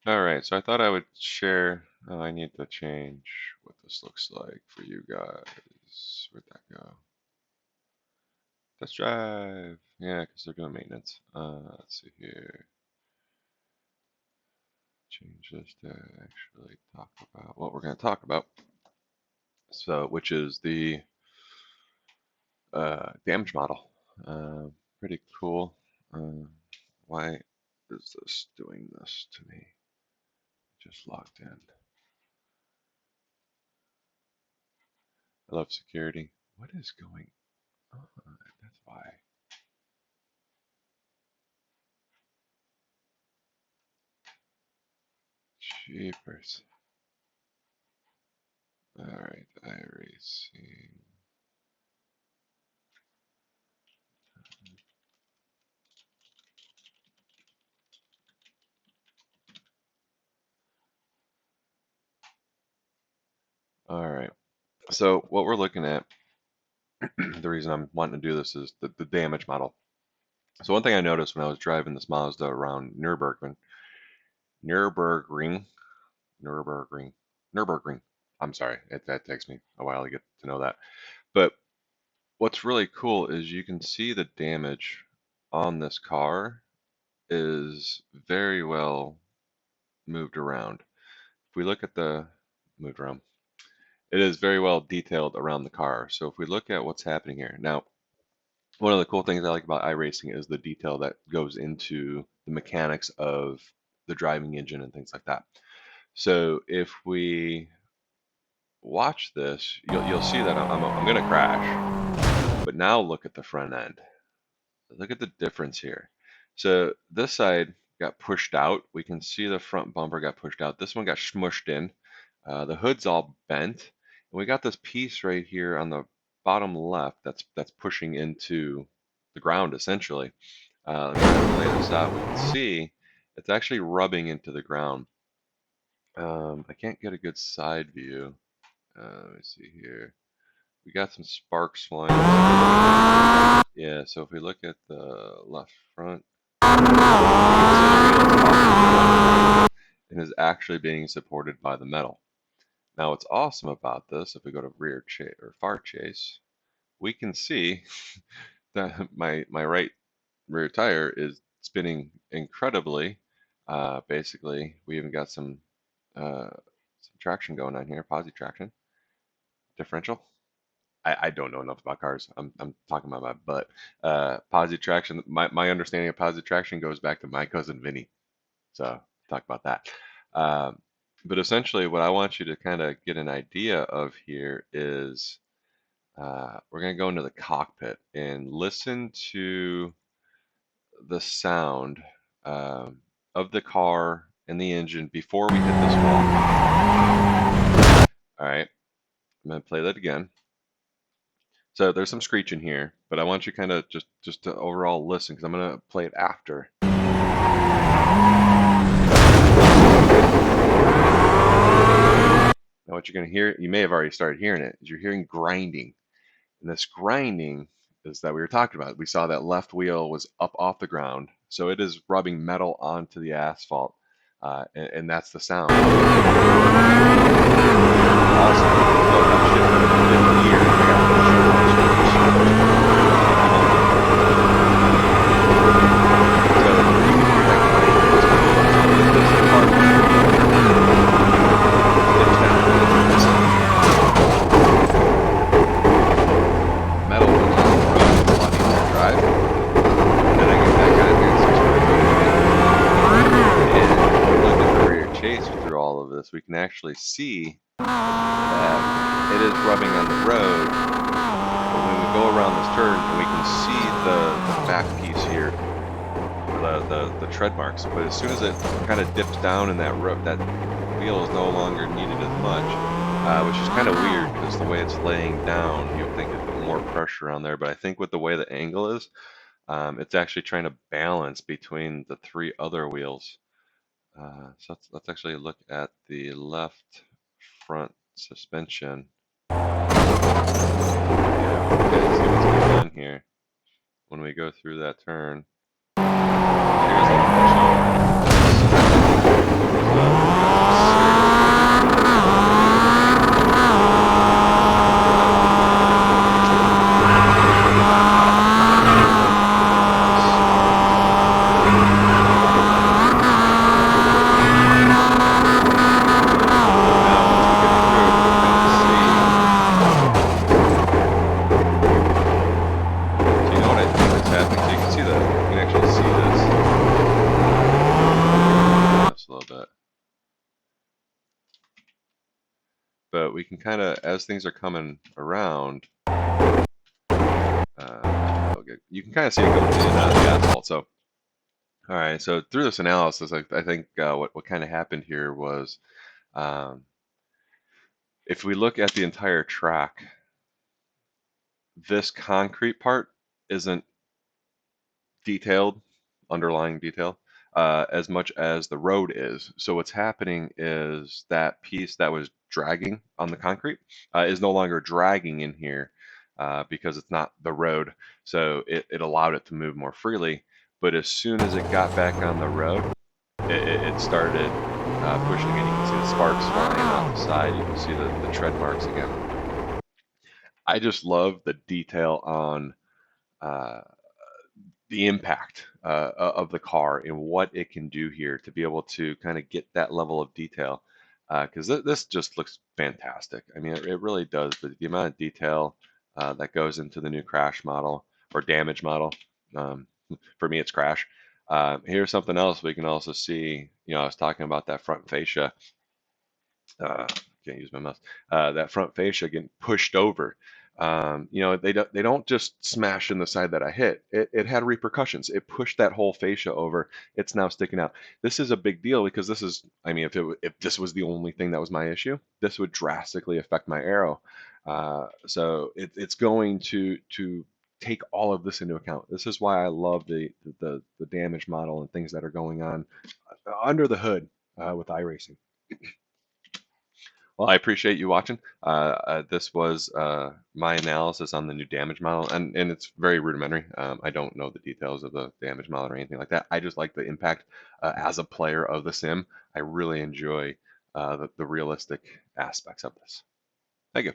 Alright, so I thought I would share. Oh, I need to change what this looks like for you guys. Where'd that go? Test drive. Yeah, because they're doing maintenance. Let's see here. Change this to actually talk about what we're going to talk about. So, which is the damage model. Pretty cool. Why is this doing this to me? Just logged in. I love security. What is going on? That's why. Jeepers. Alright, iRacing. Alright, so what we're looking at, the reason I'm wanting to do this is the damage model. So one thing I noticed when I was driving this Mazda around Nürburgring, Nürburgring. I'm sorry, that takes me a while to get to know that. But what's really cool is you can see the damage on this car is very well moved around. If we look at the moved around, it is very well detailed around the car. So if we look at what's happening here now, one of the cool things I like about iRacing is the detail that goes into the mechanics of the driving engine and things like that. So if we watch this, you'll see that I'm going to crash. But now look at the front end. Look at the difference here. So this side got pushed out. We can see the front bumper got pushed out. This one got smushed in. The hood's all bent. And we got this piece right here on the bottom left that's pushing into the ground essentially. Let me lay this out. We can see it's actually rubbing into the ground. I can't get a good side view. Let me see here. We got some sparks flying. Yeah, so if we look at the left front, and is actually being supported by the metal. Now, what's awesome about this, if we go to rear chase or far chase, we can see that my right rear tire is spinning incredibly. Basically, we even got some traction going on here, positive traction, differential. I don't know enough about cars. I'm talking about my butt. Positive traction. My understanding of positive traction goes back to my cousin Vinny. So talk about that. But essentially, what I want you to kind of get an idea of here is we're going to go into the cockpit and listen to the sound of the car and the engine before we hit this wall. All right, I'm going to play that again. So there's some screeching here, but I want you kind of just to overall listen because I'm going to play it after. Now what you're going to hear, you may have already started hearing it, is you're hearing grinding. And this grinding is that we were talking about. We saw that left wheel was up off the ground. So it is rubbing metal onto the asphalt. And that's the sound. We can actually see that it is rubbing on the road. But when we go around this turn, we can see the back piece here, the tread marks. But as soon as it kind of dips down in that road, that wheel is no longer needed as much, which is kind of weird because the way it's laying down, you'd think it'd put more pressure on there. But I think with the way the angle is, it's actually trying to balance between the three other wheels. So let's actually look at the left front suspension. Okay, see what's going on here when we go through that turn. Here's a but we can kind of, as things are coming around, you can kind of see it going in and out of the asphalt. So, all right, so through this analysis, I think what kind of happened here was um, if we look at the entire track, this concrete part isn't detailed, underlying detail, as much as the road is. So what's happening is that piece that was dragging on the concrete is no longer dragging in here because it's not the road. So it allowed it to move more freely. But as soon as it got back on the road, it started pushing it. You can see the sparks flying off the side. You can see the tread marks again. I just love the detail on uh, the impact of the car and what it can do here to be able to kind of get that level of detail. Because this just looks fantastic. I mean, it really does. The amount of detail that goes into the new crash model or damage model. Um, for me, it's crash. Here's something else we can also see. You know, I was talking about that front fascia. uh, can't use my mouse. That front fascia getting pushed over. You know, they don't just smash in the side that I hit. It had repercussions. It pushed that whole fascia over. It's now sticking out. This is a big deal because this is, I mean, if this was the only thing that was my issue, this would drastically affect my aero. So it's going to take all of this into account. This is why I love the damage model and things that are going on under the hood with iRacing. Well, I appreciate you watching. This was my analysis on the new damage model, and it's very rudimentary. I don't know the details of the damage model or anything like that. I just like the impact as a player of the sim. I really enjoy the realistic aspects of this. Thank you.